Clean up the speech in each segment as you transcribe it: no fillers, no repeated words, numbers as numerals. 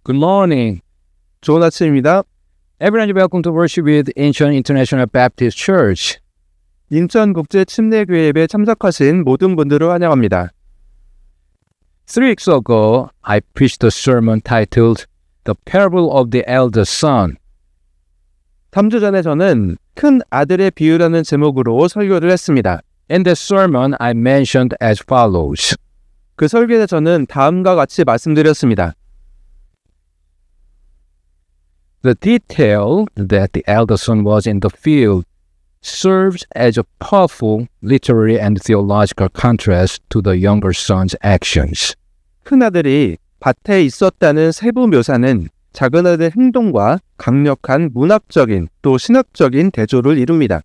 Good morning. 좋은 아침입니다. Everyone, welcome to worship with Incheon International Baptist Church. 인천국제침례교회 예배 참석하신 모든 분들을 환영합니다. 3 weeks ago, I preached a sermon titled The Parable of the Elder Son. 3주 전에 저는 큰 아들의 비유라는 제목으로 설교를 했습니다. In the sermon, I mentioned as follows. 그 설교에 저는 다음과 같이 말씀드렸습니다. The detail that the elder son was in the field serves as a powerful literary and theological contrast to the younger son's actions. 큰 아들이 밭에 있었다는 세부 묘사는 작은 아들의 행동과 강력한 문학적인 또 신학적인 대조를 이룹니다.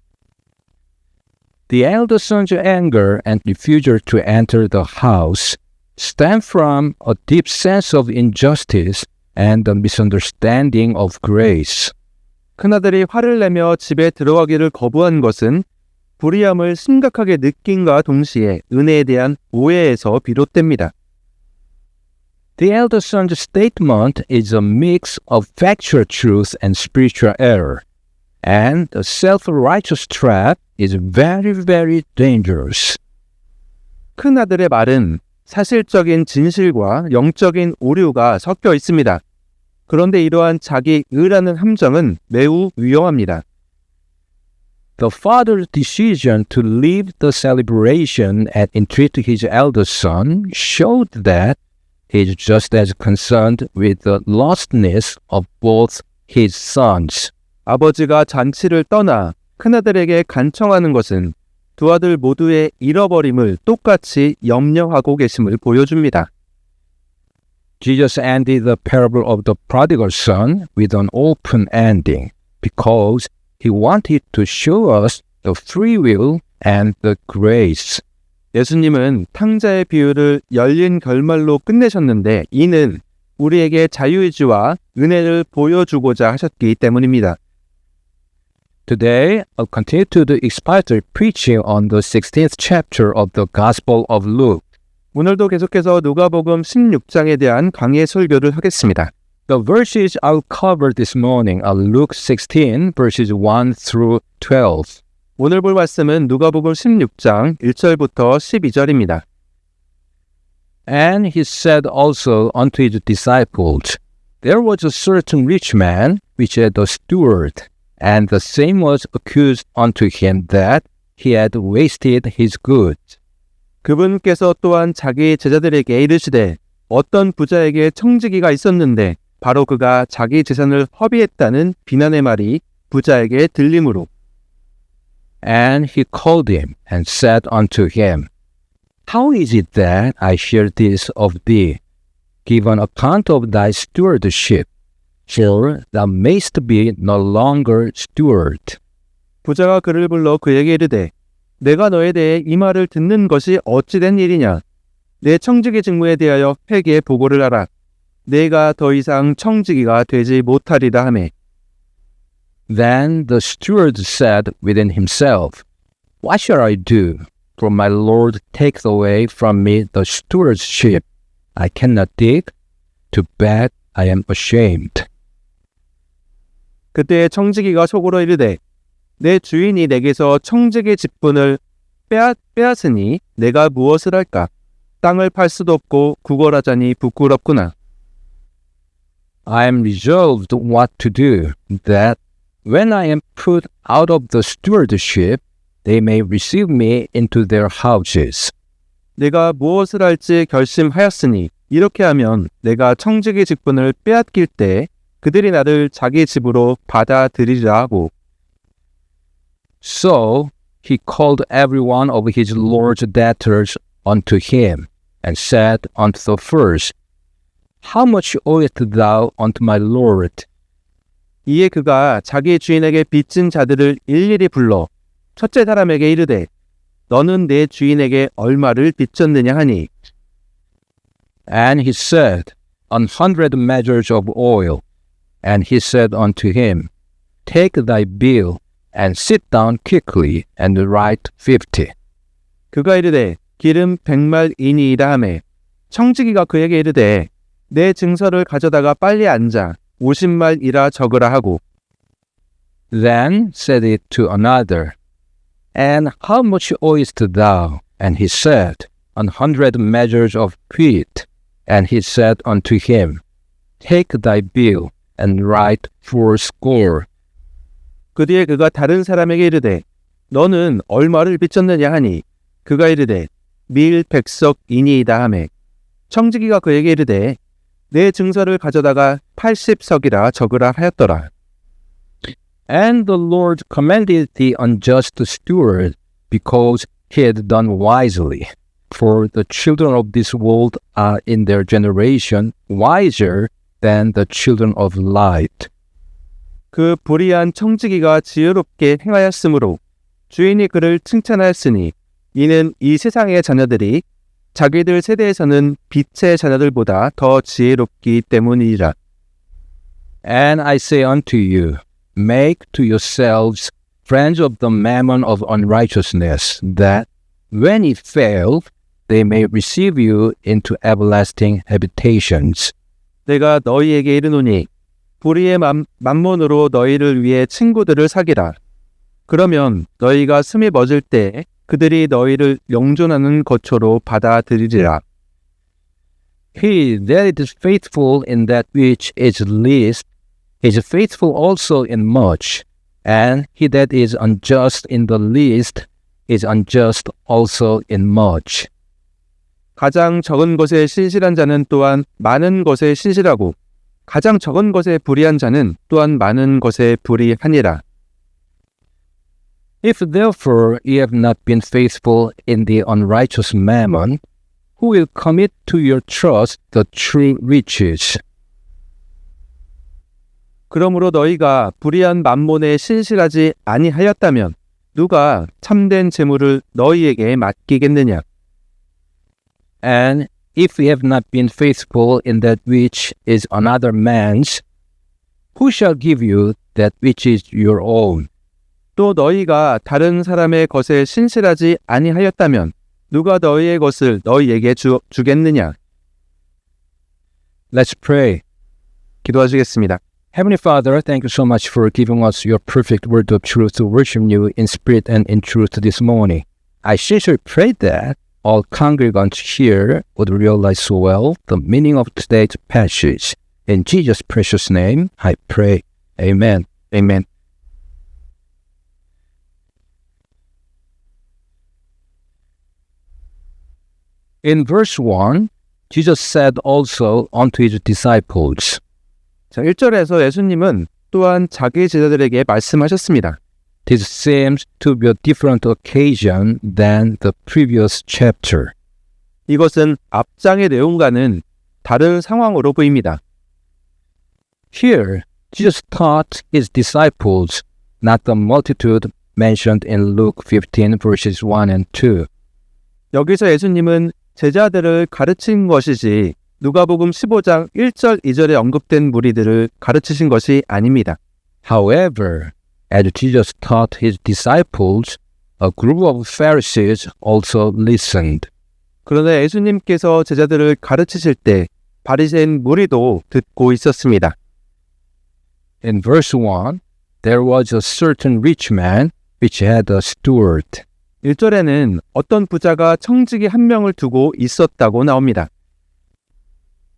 The elder son's anger and refusal to enter the house stem from a deep sense of injustice and the misunderstanding of grace. 큰아들이 화를 내며 집에 들어가기를 거부한 것은 불의함을 심각하게 느낀과 동시에 은혜에 대한 오해에서 비롯됩니다. The elder son's statement is a mix of factual truth and spiritual error, and the self-righteous trap is very, very dangerous. 큰아들의 말은 사실적인 진실과 영적인 오류가 섞여 있습니다. 그런데 이러한 자기 의라는 함정은 매우 위험합니다. The father's decision to leave the celebration and entreat his elder son showed that he is just as concerned with the lostness of both his sons. 아버지가 잔치를 떠나 큰아들에게 간청하는 것은 두 아들 모두의 잃어버림을 똑같이 염려하고 계심을 보여줍니다. Jesus ended the parable of the prodigal son with an open ending because he wanted to show us the free will and the grace. 예수님은 탕자의 비유를 열린 결말로 끝내셨는데 이는 우리에게 자유의지와 은혜를 보여주고자 하셨기 때문입니다. Today, I'll continue to the expository preaching on the 16th chapter of the Gospel of Luke. 오늘도 계속해서 누가복음 16장에 대한 강해 설교를 하겠습니다. The verses I'll cover this morning are Luke 16, verses 1 through 12. 오늘 볼 말씀은 누가복음 16장 1절부터 12절입니다. And he said also unto his disciples, There was a certain rich man which had a steward, and the same was accused unto him that he had wasted his goods. 그분께서 또한 자기 제자들에게 이르시되 어떤 부자에게 청지기가 있었는데 바로 그가 자기 재산을 허비했다는 비난의 말이 부자에게 들림으로 And he called him and said unto him, How is it that I hear this of thee? Give an account of thy stewardship, till thou mayst be no longer steward. 부자가 그를 불러 그에게 이르되 내가 너에 대해 이 말을 듣는 것이 어찌된 일이냐? 내 청지기 직무에 대하여 회개에 보고를 하라. 내가 더 이상 청지기가 되지 못하리라 하매. Then the steward said within himself, What shall I do? For my Lord taketh away from me the stewardship. I cannot dig. Too bad I am ashamed. 그때 청지기가 속으로 이르되 내 주인이 내게서 청지기 직분을 빼앗으니 내가 무엇을 할까? 땅을 팔 수도 없고 구걸하자니 부끄럽구나. I am resolved what to do, that when I am put out of the stewardship, they may receive me into their houses. 내가 무엇을 할지 결심하였으니 이렇게 하면 내가 청지기 직분을 빼앗길 때 그들이 나를 자기 집으로 받아들이리라 하고. So he called every one of his lord's debtors unto him, and said unto the first, How much owest thou unto my lord? 이에 그가 자기 주인에게 빚진 자들을 일일이 불러 첫째 사람에게 이르되 너는 내 주인에게 얼마를 빚졌느냐 하니. And he said, 100 measures of oil. And he said unto him, Take thy bill, and sit down quickly, and write 50. 그가 이르되 기름 100말이니이다 하매 청지기가 그에게 이르되 내 증서를 가져다가 빨리 앉아 50말이라 적으라 하고 Then said it to another, And how much owest thou? And he said, 100 measures of wheat. And he said unto him, Take thy bill, and write 80. 그 뒤에 그가 다른 사람에게 이르되 너는 얼마를 빚졌느냐 하니 그가 이르되 밀 100석이니이다 하매 청지기가 그에게 이르되 내 증서를 가져다가 80석이라 적으라 하였더라. And the Lord commended the unjust steward, because he had done wisely. For the children of this world are in their generation wiser than the children of light. 그 불의한 청지기가 지혜롭게 행하였으므로 주인이 그를 칭찬하였으니 이는 이 세상의 자녀들이 자기들 세대에서는 빛의 자녀들보다 더 지혜롭기 때문이라. And I say unto you, make to yourselves friends of the mammon of unrighteousness, that when it fails, they may receive you into everlasting habitations. 내가 너희에게 이르노니 불의의 만몬으로 너희를 위해 친구들을 사귀라. 그러면 너희가 숨이 멎을 때 그들이 너희를 영존하는 거처로 받아들이리라. He that is faithful in that which is least is faithful also in much, and he that is unjust in the least is unjust also in much. 가장 적은 것에 신실한 자는 또한 많은 것에 신실하고 가장 적은 것에 불의한 자는 또한 많은 것에 불의하니라. If therefore ye have not been faithful in the unrighteous mammon, who will commit to your trust the true riches? 그러므로 너희가 불의한 만몬에 신실하지 아니하였다면 누가 참된 재물을 너희에게 맡기겠느냐? And if ye have not been faithful in that which is another man's, who shall give you that which is your own? 또 너희가 다른 사람의 것에 신실하지 아니하였다면 누가 너희의 것을 너희에게 주겠느냐? Let's pray. 기도하시겠습니다. Heavenly Father, thank you so much for giving us your perfect word of truth to worship you in spirit and in truth this morning. I sincerely pray that all congregants here would realize so well the meaning of today's passage. In Jesus' precious name, I pray. Amen. Amen. In verse 1, Jesus said also unto his disciples, 자, 1절에서 예수님은 또한 자기 제자들에게 말씀하셨습니다. This seems to be a different occasion than the previous chapter. 이것은 앞장의 내용과는 다른 상황으로 보입니다. Here, Jesus taught his disciples, not the multitude mentioned in Luke 15 verses 1 and 2. 여기서 예수님은 제자들을 가르친 것이지 누가복음 15장 1절 2절에 언급된 무리들을 가르치신 것이 아닙니다. However, as Jesus taught his disciples, a group of Pharisees also listened. 그러나 예수님께서 제자들을 가르치실 때 바리새인 무리도 듣고 있었습니다. In verse 1, there was a certain rich man which had a steward. 1절에는 어떤 부자가 청지기 한 명을 두고 있었다고 나옵니다.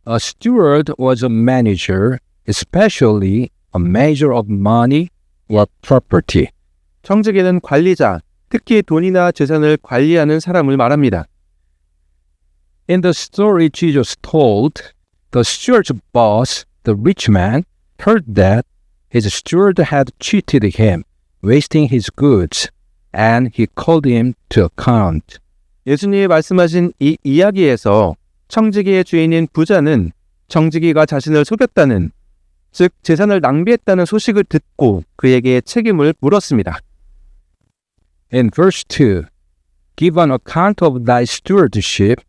A steward was a manager, especially a manager of money or property. 청지기는 관리자, 특히 돈이나 재산을 관리하는 사람을 말합니다. In the story Jesus told, the steward's boss, the rich man, heard that his steward had cheated him, wasting his goods, and he called him to account. 예수님이 말씀하신 이 이야기에서 청지기의 주인인 부자는 청지기가 자신을 속였다는, 즉 재산을 낭비했다는 소식을 듣고 그에게 책임을 물었습니다. In verse 2, give an account of thy stewardship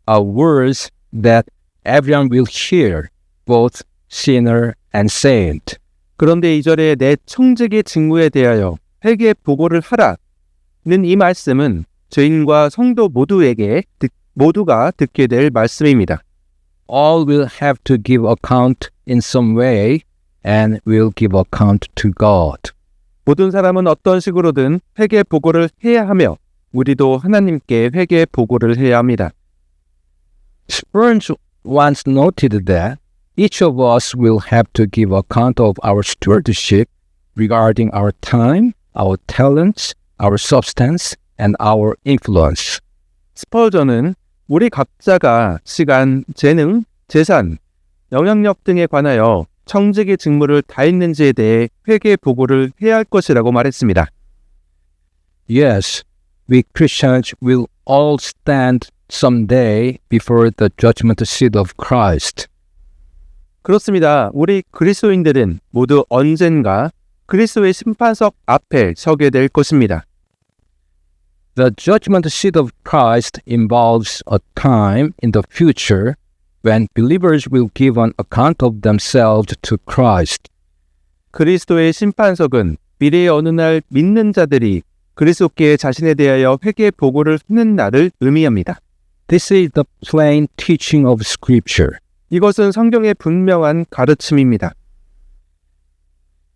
are words that everyone will hear, both sinner and saint. 그런데 2절에 내 청지기 직무에 대하여 회개 보고를 하라는 이 말씀은 죄인과 성도 모두가 듣게 될 말씀입니다. all will have to give account in some way and will give account to God. 모든 사람은 어떤 식으로든 회개 보고를 해야 하며 우리도 하나님께 회개 보고를 해야 합니다. Spurgeon once noted that each of us will have to give account of our stewardship regarding our time, our talents, our substance, and our influence. 스펄전은 우리 각자가 시간, 재능, 재산, 영향력 등에 관하여 청지기 직무를 다했는지에 대해 회개 보고를 해야 할 것이라고 말했습니다. Yes, we Christians will all stand someday before the judgment seat of Christ. 그렇습니다. 우리 그리스도인들은 모두 언젠가 그리스도의 심판석 앞에 서게 될 것입니다. The judgment seat of Christ involves a time in the future when believers will give an account of themselves to Christ. 그리스도의 심판석은 미래의 어느 날 믿는 자들이 그리스도께 자신에 대하여 회개 보고를 하는 날을 의미합니다. This is the plain teaching of Scripture. 이것은 성경의 분명한 가르침입니다.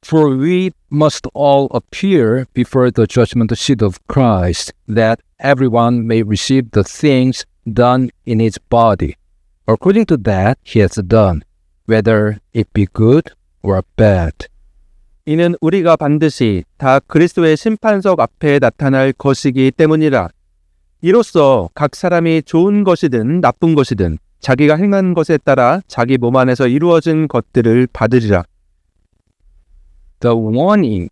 For we must all appear before the judgment seat of Christ, that everyone may receive the things done in his body, according to that he has done, whether it be good or bad. 이는 우리가 반드시 다 그리스도의 심판석 앞에 나타날 것이기 때문이라. 이로써 각 사람이 좋은 것이든 나쁜 것이든 자기가 행한 것에 따라 자기 몸 안에서 이루어진 것들을 받으리라. The warning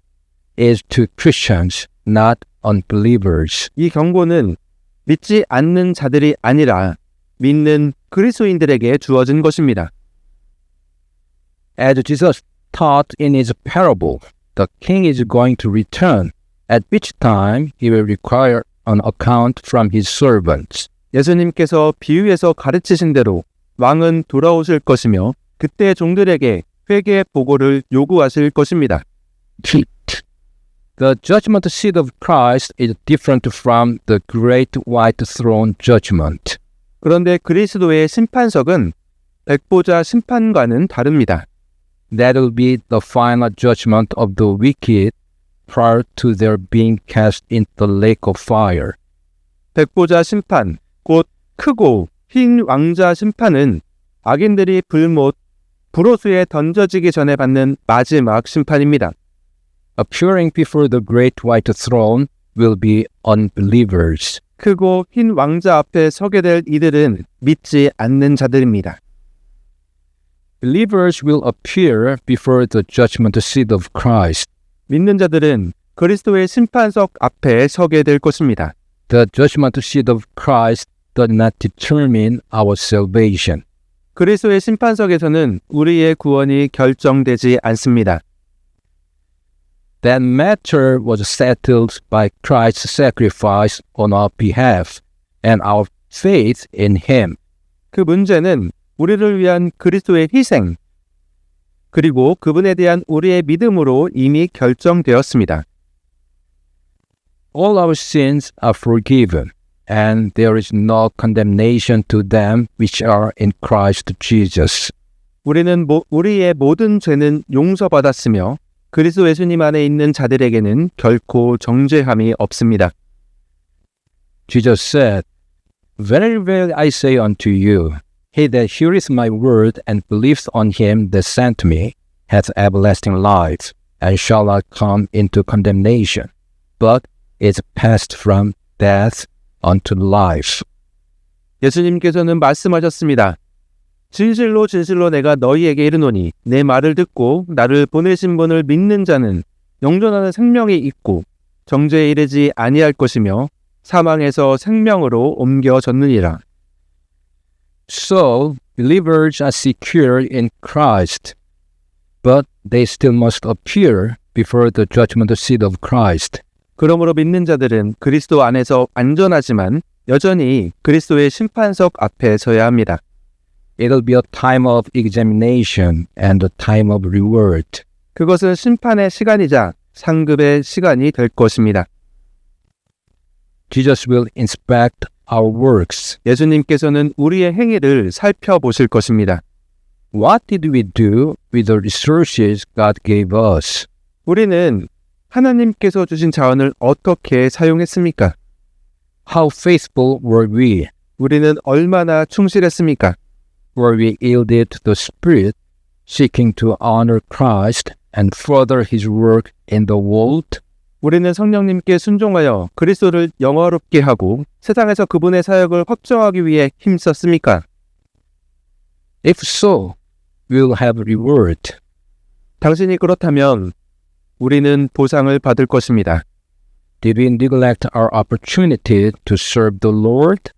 is to Christians, not unbelievers. 이 경고는 믿지 않는 자들이 아니라 믿는 그리스도인들에게 주어진 것입니다. As Jesus taught in his parable, the king is going to return, at which time he will require an account from his servants. 예수님께서 비유에서 가르치신 대로 왕은 돌아오실 것이며 그때 종들에게 회개 보고를 요구하실 것입니다. The judgment seat of Christ is different from the great white throne judgment. 그런데 그리스도의 심판석은 백보자 심판과는 다릅니다. That will be the final judgment of the wicked prior to their being cast into the lake of fire. 백보자 심판, 곧 크고 흰 왕자 심판은 악인들이 불호수에 던져지기 전에 받는 마지막 심판입니다. Appearing before the great white throne will be unbelievers. 크고 흰 왕자 앞에 서게 될 이들은 믿지 않는 자들입니다. Believers will appear before the judgment seat of Christ. 믿는 자들은 그리스도의 심판석 앞에 서게 될 것입니다. The judgment seat of Christ does not determine our salvation. 그리스도의 심판석에서는 우리의 구원이 결정되지 않습니다. That matter was settled by Christ's sacrifice on our behalf and our faith in Him. 그 문제는 우리를 위한 그리스도의 희생, 그리고 그분에 대한 우리의 믿음으로 이미 결정되었습니다. All our sins are forgiven, and there is no condemnation to them which are in Christ Jesus. 우리의 모든 죄는 용서받았으며 그리스도 예수님 안에 있는 자들에게는 결코 정죄함이 없습니다. Jesus said, Very well I say unto you, he that heareth my word and believeth on him that sent me hath everlasting life, and shall not come into condemnation, but is passed from death unto life. 예수님께서는 말씀하셨습니다. 진실로 진실로 내가 너희에게 이르노니 내 말을 듣고 나를 보내신 분을 믿는 자는 영존하는 생명이 있고 정죄에 이르지 아니할 것이며 사망에서 생명으로 옮겨졌느니라. So, believers are secure in Christ, but they still must appear before the judgment seat of Christ. 그러므로 믿는 자들은 그리스도 안에서 안전하지만 여전히 그리스도의 심판석 앞에 서야 합니다. It'll be a time of examination and a time of reward. 그것은 심판의 시간이자 상급의 시간이 될 것입니다. Jesus will inspect our works. 예수님께서는 우리의 행위를 살펴보실 것입니다. What did we do with the resources God gave us? 우리는 하나님께서 주신 자원을 어떻게 사용했습니까? How faithful were we? 우리는 얼마나 충실했습니까? Were we yielded to the Spirit, seeking to honor Christ and further His work in the world? 우리는 성령님께 순종하여 그리스도를 영화롭게 하고 세상에서 그분의 사역을 확정하기 위해 힘썼습니까? If so, we'll have reward. 당신이 그렇다면 우리는 보상을 받을 것입니다. Did we neglect our opportunity to serve the Lord?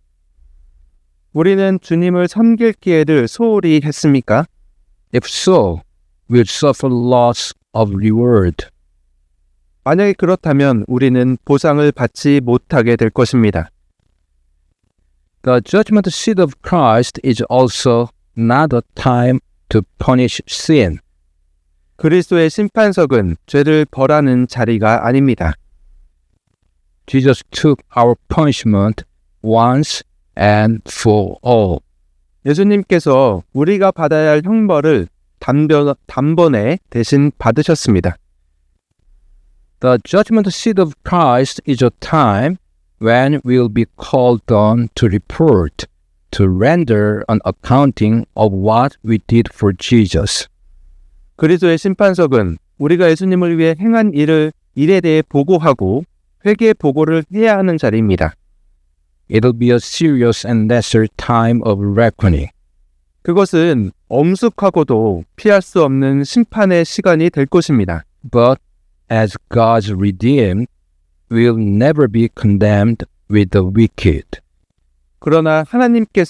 우리는 주님을 섬길 기회를 소홀히 했습니까? If so, we'll suffer loss of reward. 만약에 그렇다면 우리는 보상을 받지 못하게 될 것입니다. The judgment seat of Christ is also not a time to punish sin. 그리스도의 심판석은 죄를 벌하는 자리가 아닙니다. Jesus took our punishment once and for all. 예수님께서 우리가 받아야 할 형벌을 단번에 대신 받으셨습니다. The judgment seat of Christ is a time when we will be called on to report, to render an accounting of what we did for Jesus. 그리스도의 심판석은 우리가 예수님을 위해 행한 일에 대해 보고하고 회개 보고를 해야 하는 자리입니다. It'll be a serious and lesser time of reckoning. 그것은 엄숙하고도 피할 수 없는 심판의 시간이 될 것입니다. But as God's redeemed, we'll never be condemned with the wicked. 그러나 하나님께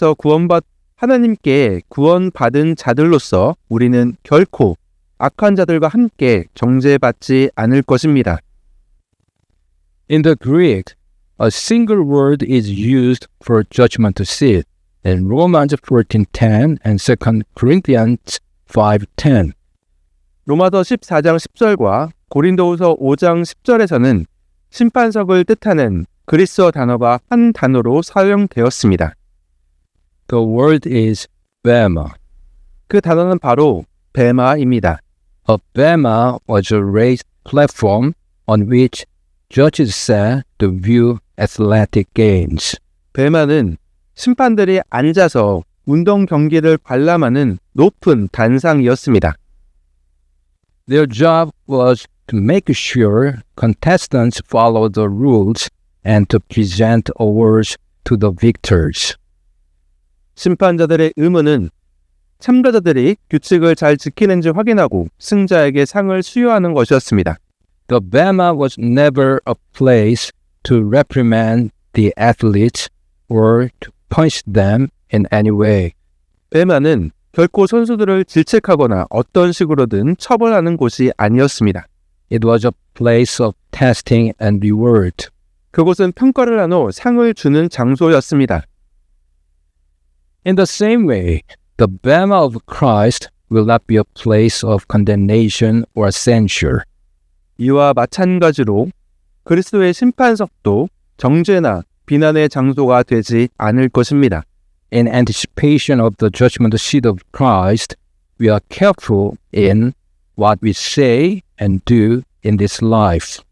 구원받은 자들로서 우리는 결코 악한 자들과 함께 정죄받지 않을 것입니다. In the Greek, a single word is used for judgment seat in Romans 14:10 and 2 Corinthians 5:10. 로마서 14장 10절과 고린도후서 5장 10절에서는 심판석을 뜻하는 그리스어 단어가 한 단어로 사용되었습니다. The word is bema. 그 단어는 바로 베마입니다. A bema was a raised platform on which judges sat to view athletic games. 베마는 심판들이 앉아서 운동 경기를 관람하는 높은 단상이었습니다. Their job was to make sure contestants followed the rules and to present awards to the victors. 심판자들의 의무는 참가자들이 규칙을 잘 지키는지 확인하고 승자에게 상을 수여하는 것이었습니다. The bema was never a place to reprimand the athletes or to punish them in any way. 베마는 결코 선수들을 질책하거나 어떤 식으로든 처벌하는 곳이 아니었습니다. It was a place of testing and reward. 그곳은 평가를 한 후 상을 주는 장소였습니다. In the same way, the bema of Christ will not be a place of condemnation or censure. 이와 마찬가지로 그리스도의 심판석도 정죄나 비난의 장소가 되지 않을 것입니다. In anticipation of the judgment seat of Christ, we are careful in what we say and do in this life.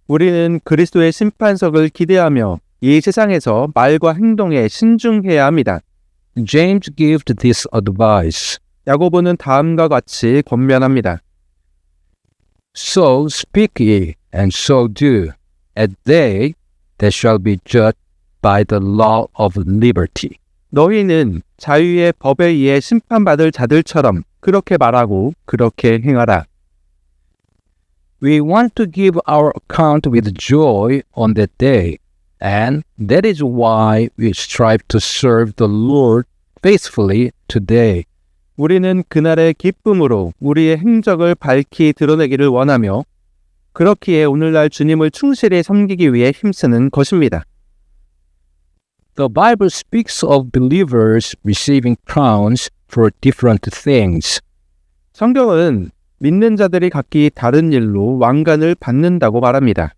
우리는 그리스도의 심판석을 기대하며 이 세상에서 말과 행동에 신중해야 합니다. James gives this advice. 야고보는 다음과 같이 권면합니다. So speak ye, and so do, at they that shall be judged by the law of liberty. 너희는 자유의 법에 의해 심판받을 자들처럼 그렇게 말하고 그렇게 행하라. We want to give our account with joy on that day, and that is why we strive to serve the Lord faithfully today. 우리는 그날의 기쁨으로 우리의 행적을 밝히 드러내기를 원하며 그렇기에 오늘날 주님을 충실히 섬기기 위해 힘쓰는 것입니다. The Bible speaks of believers receiving crowns for different things. 성경은 믿는 자들이 각기 다른 일로 왕관을 받는다고 말합니다.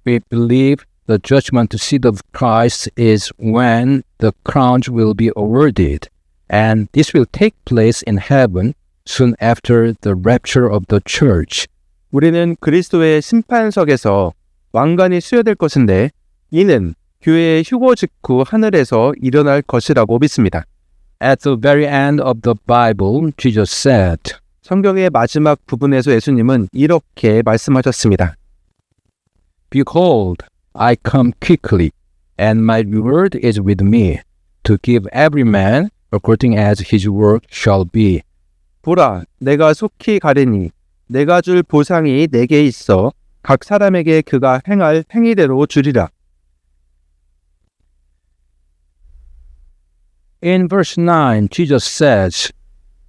We believe the judgment seat of Christ is when the crowns will be awarded, and this will take place in heaven soon after the rapture of the church. 우리는 그리스도의 심판석에서 왕관이 수여될 것인데 이는 교회의 휴거 직후 하늘에서 일어날 것이라고 믿습니다. At the very end of the Bible, Jesus said, 성경의 마지막 부분에서 예수님은 이렇게 말씀하셨습니다. Behold, I come quickly, and my reward is with me, to give every man according as his work shall be. 보라, 내가 속히 가리니 내가 줄 보상이 내게 있어 각 사람에게 그가 행할 행위대로 주리라. In verse 9, Jesus says,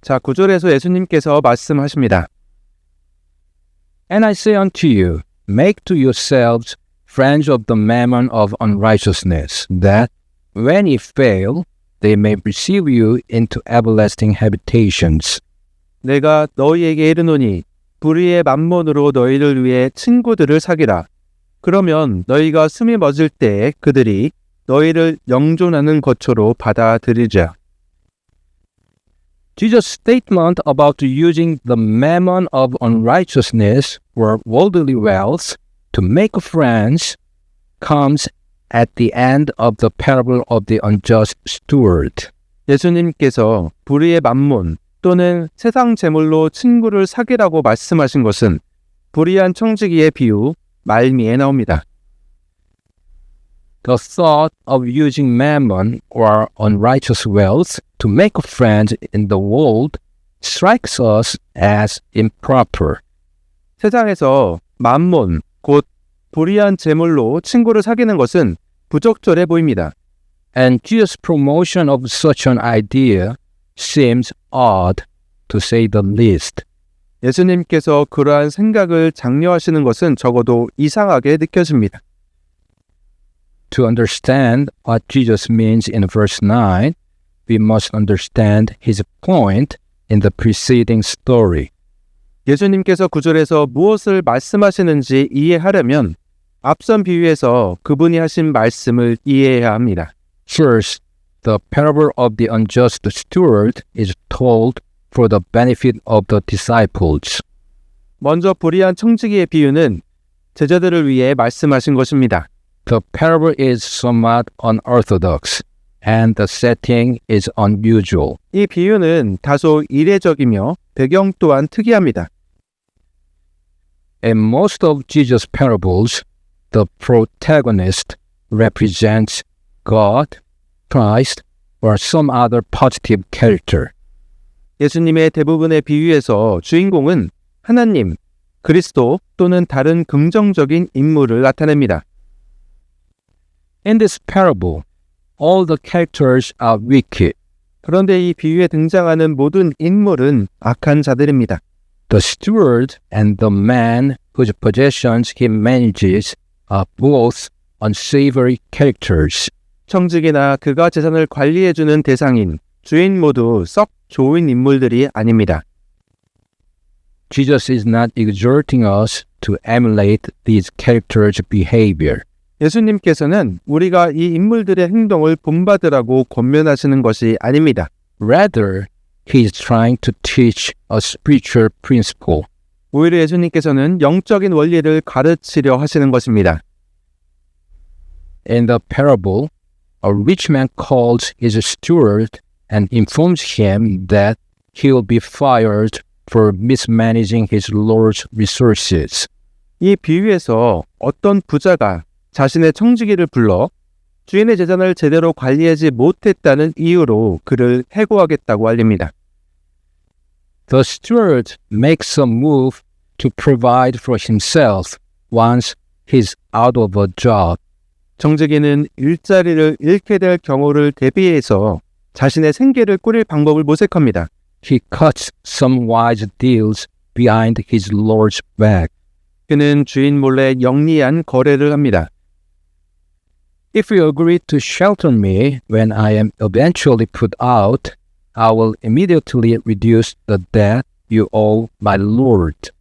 자, 9절에서 예수님께서 말씀하십니다. And I say unto you, make to yourselves friends of the mammon of unrighteousness, that, when ye fail, they may receive you into everlasting habitations. 내가 너희에게 이르노니 불의의 만몬으로 너희를 위해 친구들을 사귀라. 그러면 너희가 숨이 멎을 때에 그들이 너희를 영존하는 거처로 받아들이자. Jesus' statement about using the mammon of unrighteousness or worldly wealth to make friends comes at the end of the parable of the unjust steward. 예수님께서 불의의 만몬 또는 세상 재물로 친구를 사귀라고 말씀하신 것은 불의한 청지기의 비유 말미에 나옵니다. The thought of using mammon or unrighteous wealth to make friends in the world strikes us as improper. 세상에서 만몬, 곧 불의한 재물로 친구를 사귀는 것은 부적절해 보입니다. And Jesus' promotion of such an idea seems odd, to say the least. 예수님께서 그러한 생각을 장려하시는 것은 적어도 이상하게 느껴집니다. To understand what Jesus means in verse 9, we must understand his point in the preceding story. 예수님께서 9절에서 무엇을 말씀하시는지 이해하려면 앞선 비유에서 그분이 하신 말씀을 이해해야 합니다. First, the parable of the unjust steward is told for the benefit of the disciples. 먼저 불의한 청지기의 비유는 제자들을 위해 말씀하신 것입니다. The parable is somewhat unorthodox, and the setting is unusual. 이 비유는 다소 이례적이며 배경 또한 특이합니다. In most of Jesus' parables, the protagonist represents God, Christ, or some other positive character. 예수님의 대부분의 비유에서 주인공은 하나님, 그리스도 또는 다른 긍정적인 인물을 나타냅니다. In this parable, all the characters are wicked. 그런데 이 비유에 등장하는 모든 인물은 악한 자들입니다. The steward and the man whose possessions he manages are both unsavory characters. 청직이나 그가 재산을 관리해주는 대상인 주인 모두 썩 좋은 인물들이 아닙니다. Jesus is not exhorting us to emulate these characters' behavior. 예수님께서는 우리가 이 인물들의 행동을 본받으라고 권면하시는 것이 아닙니다. Rather, he is trying to teach a spiritual principle. 오히려 예수님께서는 영적인 원리를 가르치려 하시는 것입니다. In the parable, a rich man calls his steward and informs him that he will be fired for mismanaging his lord's resources. 이 비유에서 어떤 부자가 자신의 청지기를 불러 주인의 재산을 제대로 관리하지 못했다는 이유로 그를 해고하겠다고 알립니다. The steward makes a move to provide for himself once he's out of a job. 청지기는 일자리를 잃게 될 경우를 대비해서 자신의 생계를 꾸릴 방법을 모색합니다. He cuts some wise deals behind his lord's back. 그는 주인 몰래 영리한 거래를 합니다. If you agree to shelter me when I am eventually put out, I will immediately reduce the debt you owe my lord.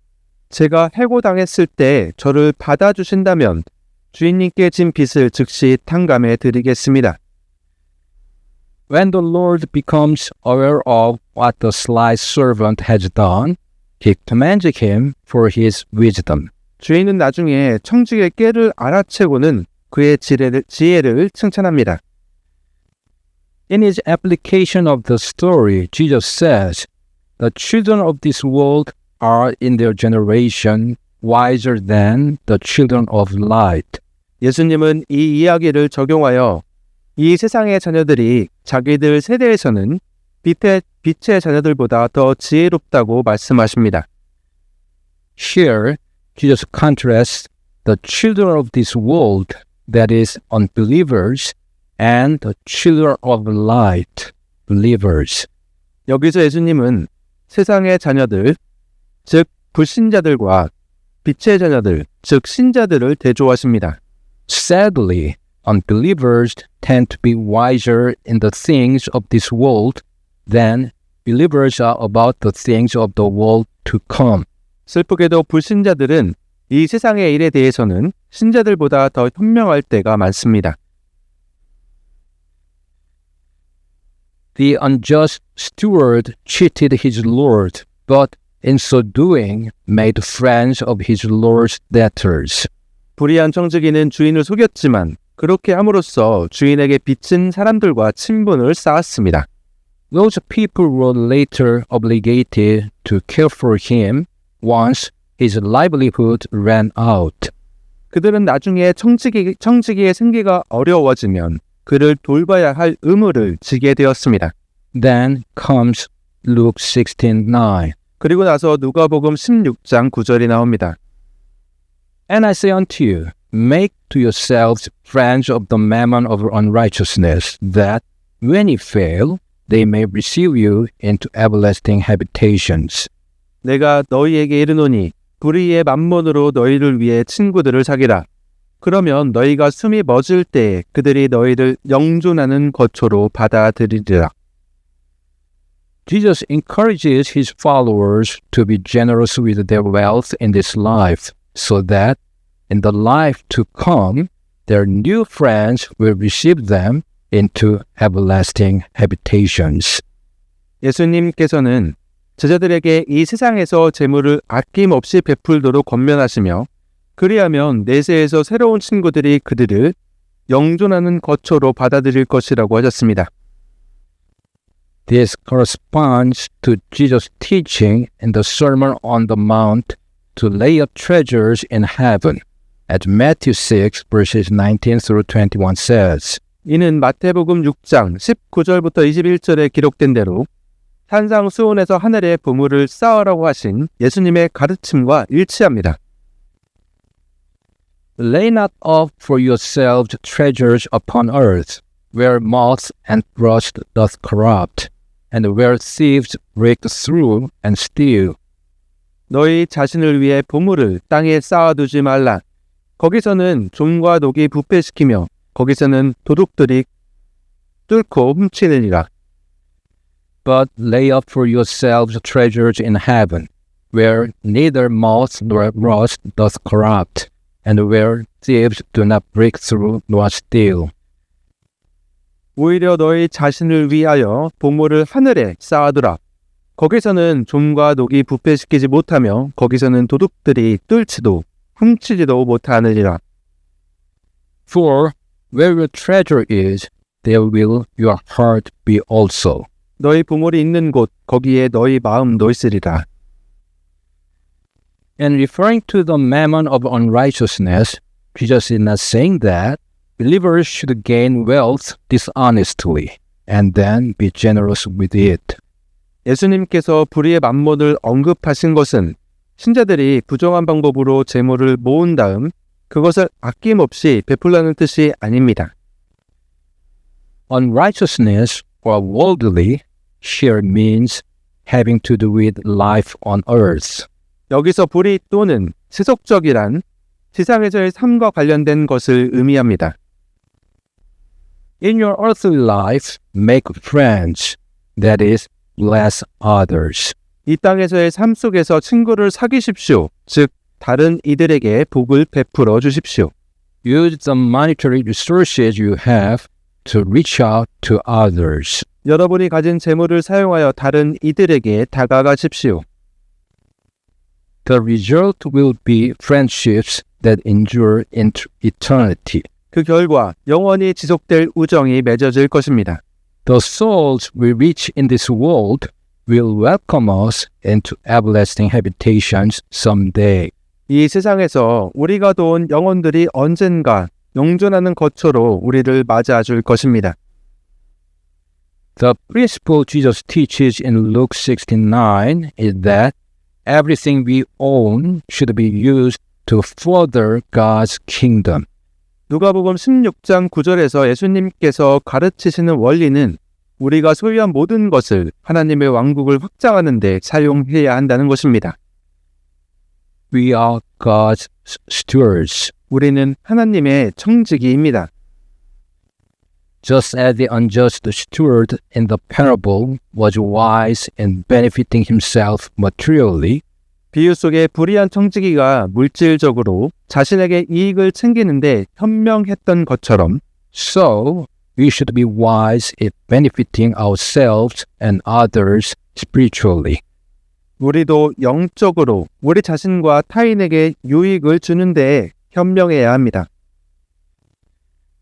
제가 해고당했을 때 저를 받아주신다면 주인님께 진 빚을 즉시 탕감해 드리겠습니다. When the Lord becomes aware of what the sly servant has done, he commends him for his wisdom. 주인은 나중에 청직의 꾀를 알아채고는 그의 지혜를 칭찬합니다. In his application of the story, Jesus says, "The children of this world are in their generation wiser than the children of light." 예수님은 이 이야기를 적용하여 이 세상의 자녀들이 자기들 세대에서는 빛의 자녀들보다 더 지혜롭다고 말씀하십니다. Here, Jesus contrasts the children of this world, that is, unbelievers, and the children of light, believers. 여기서 예수님은 세상의 자녀들, 즉 불신자들과 빛의 자녀들, 즉 신자들을 대조하십니다. Sadly, unbelievers tend to be wiser in the things of this world than believers are about the things of the world to come. 슬프게도 불신자들은 이 세상의 일에 대해서는 신자들보다 더 현명할 때가 많습니다. The unjust steward cheated his lord, but in so doing made friends of his lord's debtors. 불의한 청지기는 주인을 속였지만 그렇게 함으로써 주인에게 빚진 사람들과 친분을 쌓았습니다. Those people were later obligated to care for him once his livelihood ran out. 그들은 나중에 청지기의 생계가 어려워지면 그를 돌봐야 할 의무를 지게 되었습니다. Then comes Luke 16:9. 그리고 나서 누가복음 16장 9절이 나옵니다. And I say unto you, make to yourselves friends of the mammon of unrighteousness, that when ye fail, they may receive you into everlasting habitations. 내가 너희에게 이르노니 불의의 만몬으로 너희를 위해 친구들을 사귀라. 그러면 너희가 숨이 멎을 때에 그들이 너희를 영존하는 거처로 받아들이리라. Jesus encourages his followers to be generous with their wealth in this life, so that in the life to come, their new friends will receive them into everlasting habitations. 예수님께서는 제자들에게 이 세상에서 재물을 아낌없이 베풀도록 권면하시며 그리하면 내세에서 새로운 친구들이 그들을 영존하는 거처로 받아들일 것이라고 하셨습니다. This corresponds to Jesus' teaching in the Sermon on the Mount to lay up treasures in heaven, as Matthew 6 verses 19 through 21 says. 이는 마태복음 6장 19절부터 21절에 기록된 대로 산상 수온에서 하늘에 보물을 쌓으라고 하신 예수님의 가르침과 일치합니다. Lay not up for yourselves treasures upon earth, where moth and rust doth corrupt, and where thieves break through and steal. 너희 자신을 위해 보물을 땅에 쌓아두지 말라. 거기서는 좀과 녹이 부패시키며 거기서는 도둑들이 뚫고 훔치느니라. But lay up for yourselves treasures in heaven, where neither moth nor rust doth corrupt, and where thieves do not break through nor steal. 오히려 너희 자신을 위하여 보물을 하늘에 쌓아두라. 거기서는 좀과 녹이 부패시키지 못하며 거기서는 도둑들이 뚫지도 훔치지도 못하느니라. For where your treasure is, there will your heart be also. 너희 보물이 있는 곳 거기에 너희 마음도 있으리라. And referring to the mammon of unrighteousness, Jesus is not saying that believers should gain wealth dishonestly and then be generous with it. 예수님께서 불의의 만몬을 언급하신 것은 신자들이 부정한 방법으로 재물을 모은 다음 그것을 아낌없이 베풀라는 뜻이 아닙니다. Unrighteousness or worldly here means having to do with life on earth. 여기서 불의 또는 세속적이란 세상에서의 삶과 관련된 것을 의미합니다. In your earthly life, make friends, that is, bless others. 이 땅에서의 삶 속에서 친구를 사귀십시오. 즉, 다른 이들에게 복을 베풀어 주십시오. Use the monetary resources you have to reach out to others. 여러분이 가진 재물을 사용하여 다른 이들에게 다가가십시오. The result will be friendships that endure into eternity. 그 결과 영원히 지속될 우정이 맺어질 것입니다. The souls we reach in this world will welcome us into everlasting habitations someday. 이 세상에서 우리가 도운 영혼들이 언젠가 영존하는 거처로 우리를 맞아줄 것입니다. The principle Jesus teaches in Luke 16:9 is that everything we own should be used to further God's kingdom. 누가복음 16장 9절에서 예수님께서 가르치시는 원리는 우리가 소유한 모든 것을 하나님의 왕국을 확장하는 데 사용해야 한다는 것입니다. We are God's stewards. 우리는 하나님의 청지기입니다. Just as the unjust steward in the parable was wise in benefiting himself materially, 비유 속의 불의한 청지기가 물질적으로 자신에게 이익을 챙기는데 현명했던 것처럼 so we should be wise in benefiting ourselves and others spiritually. 우리도 영적으로 우리 자신과 타인에게 유익을 주는 데에 현명해야 합니다.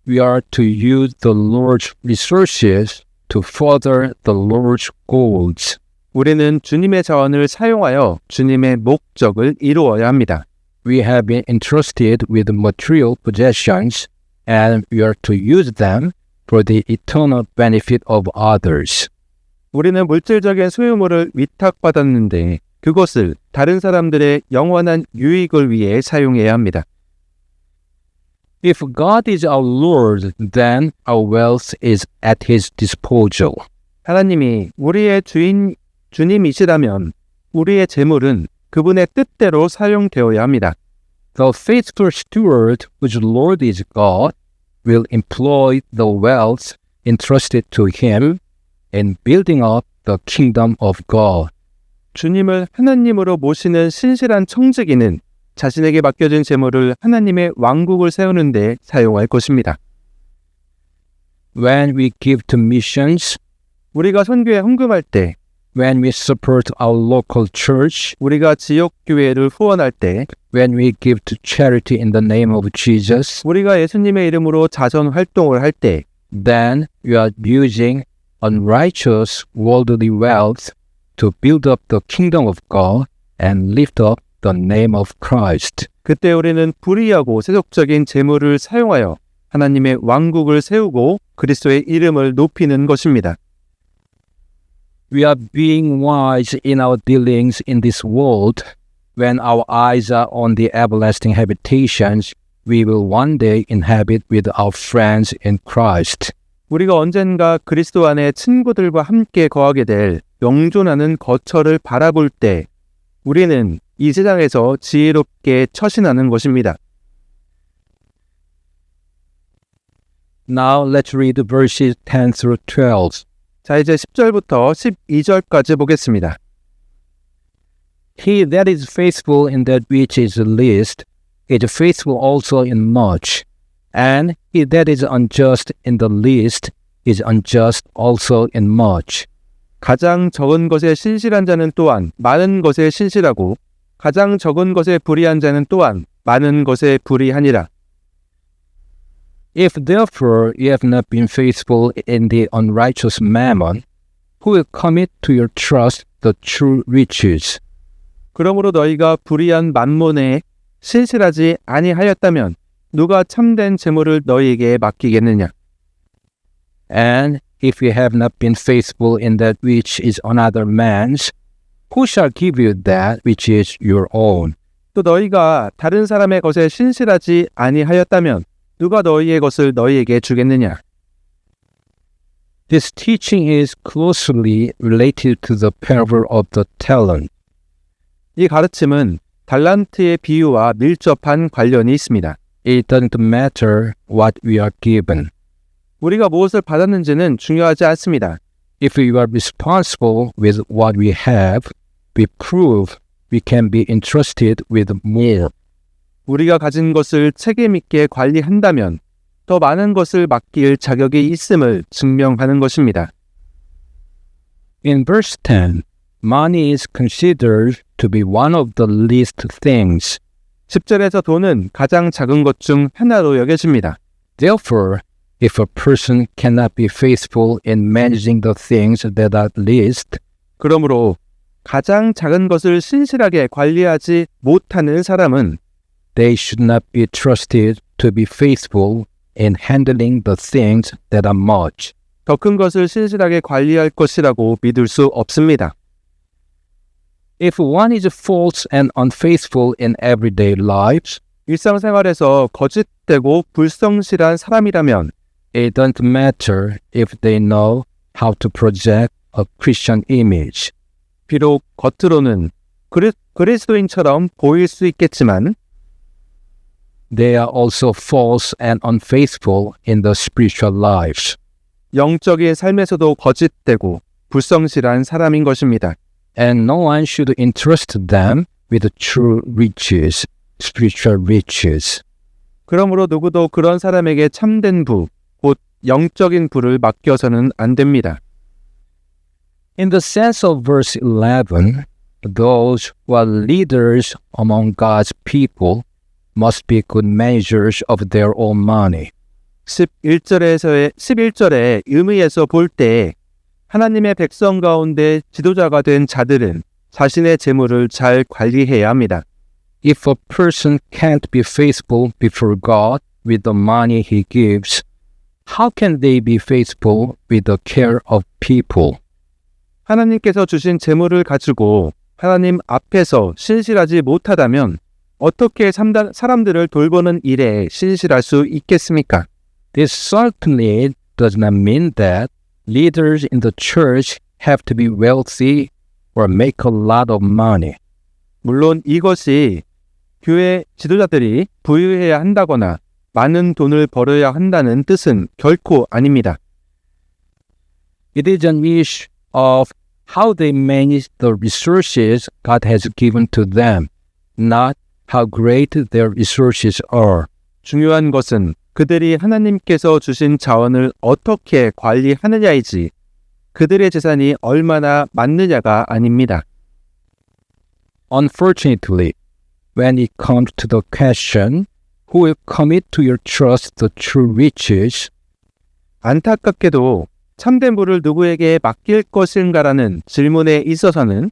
We are to use the Lord's resources to further the Lord's goals. 우리는 주님의 자원을 사용하여 주님의 목적을 이루어야 합니다. We have been entrusted with material possessions and we are to use them for the eternal benefit of others. 우리는 물질적인 소유물을 위탁받았는데 그것을 다른 사람들의 영원한 유익을 위해 사용해야 합니다. If God is our Lord, then our wealth is at His disposal. 하나님이 우리의 주님이시라면 우리의 재물은 그분의 뜻대로 사용되어야 합니다. The faithful steward, whose Lord is God, will employ the wealth entrusted to him in building up the kingdom of God. 주님을 하나님으로 모시는 신실한 청지기는 자신에게 맡겨진 재물을 하나님의 왕국을 세우는 데 사용할 것입니다. When we give to missions, 우리가 선교에 헌금할 때, when we support our local church, 우리가 지역 교회를 후원할 때, when we give to charity in the name of Jesus, 우리가 예수님의 이름으로 자선 활동을 할 때, then we are using unrighteous worldly wealth to build up the kingdom of God and lift up the name of Christ. 그때 우리는 불의하고 세속적인 재물을 사용하여 하나님의 왕국을 세우고 그리스도의 이름을 높이는 것입니다. We are being wise in our dealings in this world. When our eyes are on the everlasting habitations, we will one day inhabit with our friends in Christ. 우리가 언젠가 그리스도 안에 친구들과 함께 거하게 될 영존하는 거처를 바라볼 때 우리는 이 세상에서 지혜롭게 처신하는 것입니다. Now let's read verses 10 through 12. 자, 이제 10절부터 12절까지 보겠습니다. He that is faithful in that which is least is faithful also in much, and he that is unjust in the least is unjust also in much. 가장 적은 것에 신실한 자는 또한 많은 것에 신실하고 가장 적은 것에 불의한 자는 또한 많은 것에 불의하니라. If therefore ye have not been faithful in the unrighteous mammon, who will commit to your trust the true riches? 그러므로 너희가 불의한 만몬에 신실하지 아니하였다면 누가 참된 재물을 너희에게 맡기겠느냐? And if ye have not been faithful in that which is another man's, who shall give you that which is your own? 또 너희가 다른 사람의 것에 신실하지 아니하였다면 누가 너희의 것을 너희에게 주겠느냐? This teaching is closely related to the parable of the talent. 이 가르침은 달란트의 비유와 밀접한 관련이 있습니다. It doesn't matter what we are given. 우리가 무엇을 받았는지는 중요하지 않습니다. If we are responsible with what we have, we prove we can be entrusted with more. 우리가 가진 것을 책임있게 관리한다면 더 많은 것을 맡길 자격이 있음을 증명하는 것입니다. In verse 10, money is considered to be one of the least things. 10절에서 돈은 가장 작은 것 중 하나로 여겨집니다. Therefore, if a person cannot be faithful in managing the things that are least, 그러므로 가장 작은 것을 신실하게 관리하지 못하는 사람은 they should not be trusted to be faithful in handling the things that are much. 더 큰 것을 신실하게 관리할 것이라고 믿을 수 없습니다. If one is false and unfaithful in everyday lives, 일상생활에서 거짓되고 불성실한 사람이라면 it doesn't matter if they know how to project a Christian image. 비록 겉으로는 그리스도인처럼 보일 수 있겠지만 They are also false and unfaithful in the spiritual lives. 영적인 삶에서도 거짓되고 불성실한 사람인 것입니다. And no one should entrust them with true riches, spiritual riches. 그러므로 누구도 그런 사람에게 참된 부, 곧 영적인 부를 맡겨서는 안 됩니다. In the sense of verse 11, those who are leaders among God's people must be good managers of their own money. 11절의 의미에서 볼 때 하나님의 백성 가운데 지도자가 된 자들은 자신의 재물을 잘 관리해야 합니다. If a person can't be faithful before God with the money he gives, how can they be faithful with the care of people? 하나님께서 주신 재물을 가지고 하나님 앞에서 신실하지 못하다면 어떻게 사람들을 돌보는 일에 신실할 수 있겠습니까? This certainly does not mean that leaders in the church have to be wealthy or make a lot of money. 물론 이것이 교회 지도자들이 부유해야 한다거나 많은 돈을 벌어야 한다는 뜻은 결코 아닙니다. It is an issue of how they manage the resources God has given to them, not how great their resources are. 중요한 것은 그들이 하나님께서 주신 자원을 어떻게 관리하느냐이지 그들의 재산이 얼마나 많느냐가 아닙니다. Unfortunately, when it comes to the question, who will commit to your trust the true riches, 안타깝게도 참된 부를 누구에게 맡길 것인가라는 질문에 있어서는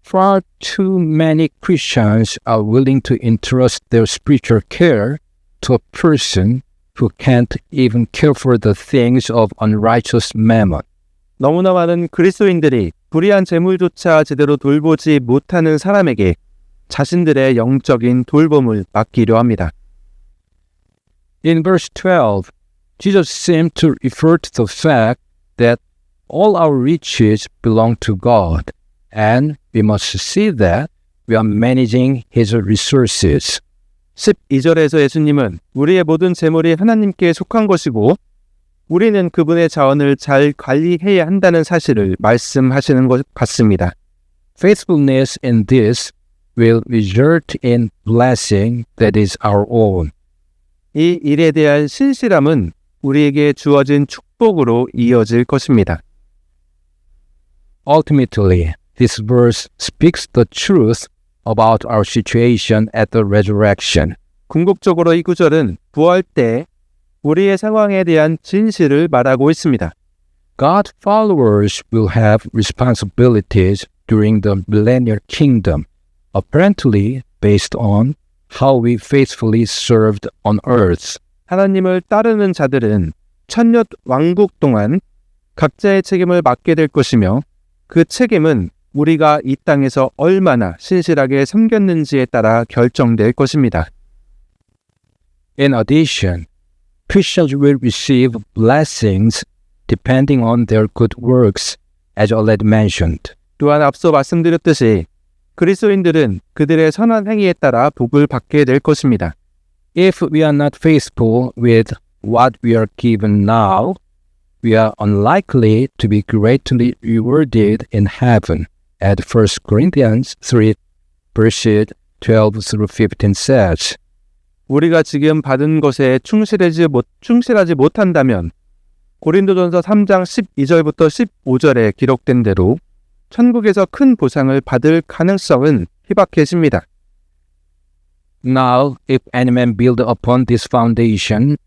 far too many Christians are willing to entrust their spiritual care to a person who can't even care for the things of unrighteous mammon. 너무나 많은 그리스도인들이 불의한 재물조차 제대로 돌보지 못하는 사람에게 자신들의 영적인 돌봄을 맡기려 합니다. In verse 12, Jesus seemed to refer to the fact that all our riches belong to God, and we must see that we are managing His resources. 12절에서 예수님은 우리의 모든 재물이 하나님께 속한 것이고 우리는 그분의 자원을 잘 관리해야 한다는 사실을 말씀하시는 것 같습니다. Faithfulness in this will result in blessing that is our own. 이 일에 대한 신실함은 우리에게 주어진 축복으로 이어질 것입니다. Ultimately, this verse speaks the truth about our situation at the resurrection. 궁극적으로 이 구절은 부활 때 우리의 상황에 대한 진실을 말하고 있습니다. God followers will have responsibilities during the millennial kingdom, apparently based on how we faithfully served on earth. 하나님을 따르는 자들은 천년 왕국 동안 각자의 책임을 맡게 될 것이며 그 책임은 우리가 이 땅에서 얼마나 신실하게 섬겼는지에 따라 결정될 것입니다. In addition, Christians will receive blessings depending on their good works, as already mentioned. 또한 앞서 말씀드렸듯이 그리스도인들은 그들의 선한 행위에 따라 복을 받게 될 것입니다. If we are not faithful with what we are given now, we are unlikely to be greatly rewarded in heaven, as 1 Corinthians 3, verses 12 through 15 says. 우리가 지금 받은 것에 충실하지 못한다면 고린도전서 3장 12절부터 15절에 기록된 대로 천국에서 큰 보상을 받을 가능성은 희박해집니다. Now, if any man build upon this foundation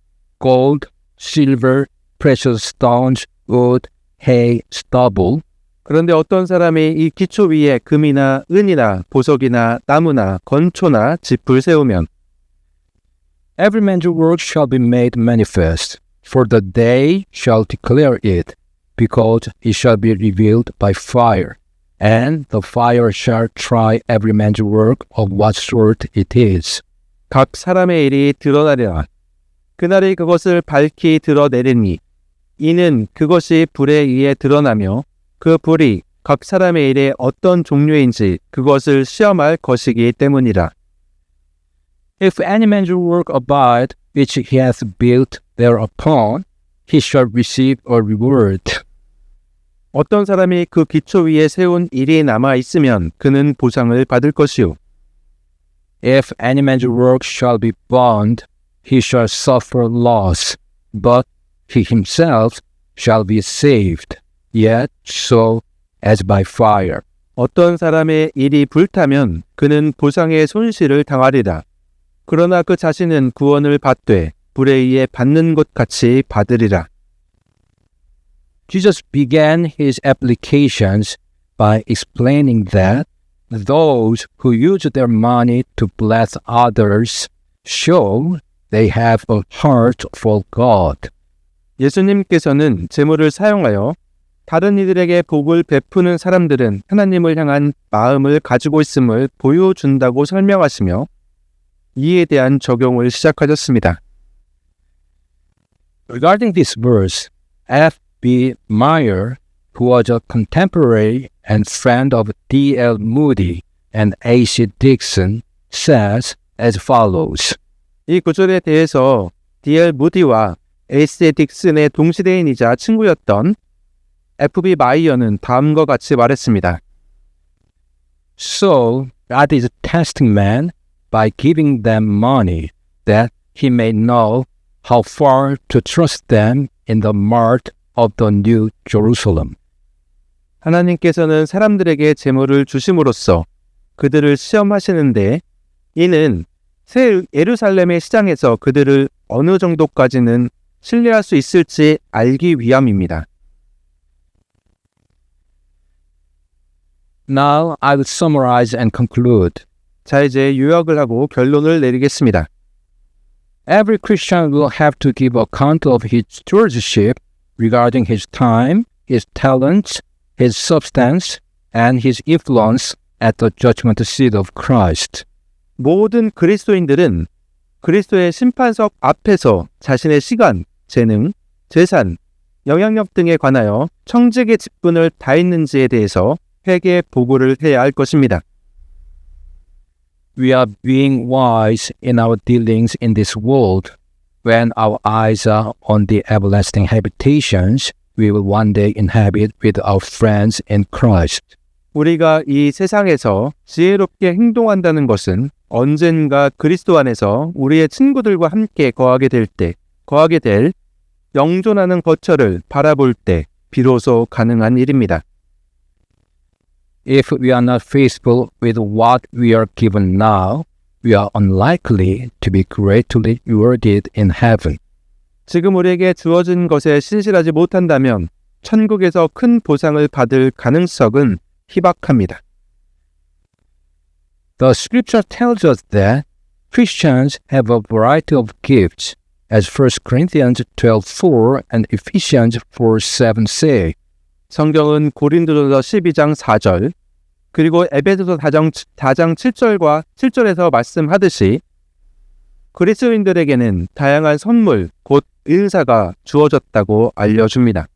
gold, silver, precious stones, wood, hay, stubble, 그런데 어떤 사람이 이 기초 위에 금이나 은이나 보석이나 나무나 건초나 짚을 세우면 every man's work shall be made manifest, for the day shall declare it, because it shall be revealed by fire, and the fire shall try every man's work of what sort it is. 각 사람의 일이 드러나리라. 그날이 그것을 밝히 드러내리니 이는 그것이 불에 의해 드러나며 그 불이 각 사람의 일에 어떤 종류인지 그것을 시험할 것이기 때문이라. If any man's work abide, which he hath built thereupon, he shall receive a reward. 어떤 사람이 그 기초 위에 세운 일이 남아 있으면 그는 보상을 받을 것이요. If any man's work shall be burned, he shall suffer loss, but he himself shall be saved, yet so as by fire. 어떤 사람의 일이 불타면 그는 보상의 손실을 당하리라. 그러나 그 자신은 구원을 받되 불에 의해 받는 것 같이 받으리라. Jesus began his applications by explaining that those who use their money to bless others show they have a heart for God. 예수님께서는 재물을 사용하여 다른 이들에게 복을 베푸는 사람들은 하나님을 향한 마음을 가지고 있음을 보여준다고 설명하시며 이에 대한 적용을 시작하셨습니다. Regarding this verse, F.B. Meyer, who was a contemporary and friend of D.L. Moody and A.C. Dixon, says as follows. 이 구절에 대해서 D.L. 무디와 A.C. 딕슨의 동시대인이자 친구였던 F.B. 마이어는 다음과 같이 말했습니다. So, God is testing man by giving them money, that he may know how far to trust them in the mart of the New Jerusalem. 하나님께서는 사람들에게 재물을 주심으로써 그들을 시험하시는데 이는 새 예루살렘의 시장에서 그들을 어느 정도까지는 신뢰할 수 있을지 알기 위함입니다. Now I will summarize and conclude. 자, 이제 요약을 하고 결론을 내리겠습니다. Every Christian will have to give account of his stewardship regarding his time, his talents, his substance, and his influence at the judgment seat of Christ. 모든 그리스도인들은 그리스도의 심판석 앞에서 자신의 시간, 재능, 재산, 영향력 등에 관하여 청직의 직분을 다했는지에 대해서 회개 보고를 해야 할 것입니다. We are being wise in our dealings in this world. When our eyes are on the everlasting habitations, we will one day inhabit with our friends in Christ. 우리가 이 세상에서 지혜롭게 행동한다는 것은 언젠가 그리스도 안에서 우리의 친구들과 함께 거하게 될 영존하는 거처를 바라볼 때 비로소 가능한 일입니다. If we are not faithful with what we are given now, we are unlikely to be greatly rewarded in heaven. 지금 우리에게 주어진 것에 신실하지 못한다면 천국에서 큰 보상을 받을 가능성은 희박합니다. The scripture tells us that Christians have a variety of gifts, as 1 Corinthians 12:4 and Ephesians 4:7 say. 성경은 고린도전서 12장 4절 그리고 에베소서 4장 7절에서 말씀하듯이 그리스도인들에게는 다양한 선물, 곧 은사가 주어졌다고 알려줍니다.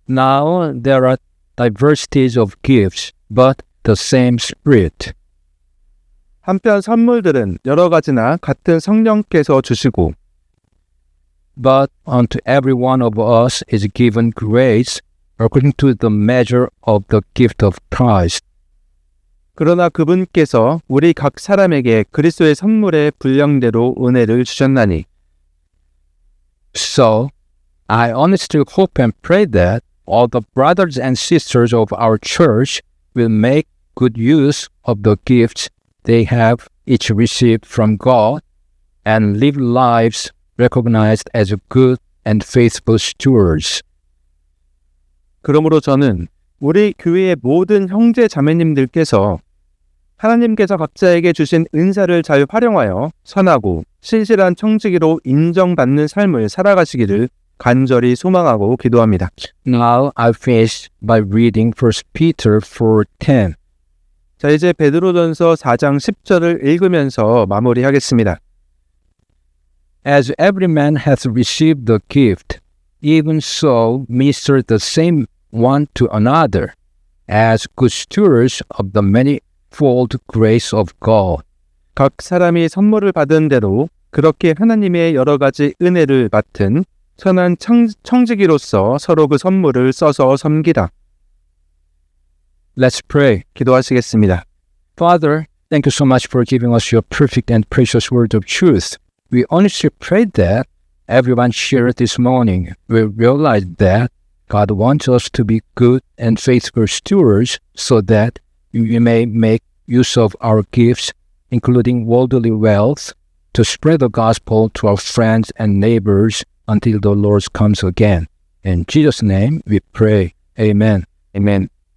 Now there are diversities of gifts, but the same Spirit. 한편 선물들은 여러 가지나 같은 성령께서 주시고 But unto every one of us is given grace according to the measure of the gift of Christ. 그러나 그분께서 우리 각 사람에게 그리스도의 선물의 분량대로 은혜를 주셨나니. So, I honestly hope and pray that all the brothers and sisters of our church will make good use of the gifts they have each received from God and live lives recognized as good and faithful stewards. 그러므로 저는 우리 교회의 모든 형제 자매님들께서 하나님께서 각자에게 주신 은사를 잘 활용하여 선하고 신실한 청지기로 인정받는 삶을 살아가시기를 간절히 소망하고 기도합니다. Now I'll finish by reading 1 Peter 4:10. 자, 이제 베드로전서 4장 10절을 읽으면서 마무리하겠습니다. As every man hath received the gift, even so minister the same one to another, as good stewards of the manifold grace of God. 각 사람이 선물을 받은 대로 그렇게 하나님의 여러 가지 은혜를 맡은 선한 청지기로서 서로 그 선물을 써서 섬기라. Let's pray. 기도하시겠습니다. Father, thank you so much for giving us your perfect and precious word of truth. We honestly pray that everyone here this morning will realize that God wants us to be good and faithful stewards so that we may make use of our gifts, including worldly wealth, to spread the gospel to our friends and neighbors until the Lord comes again. In Jesus' name we pray. Amen. 아멘.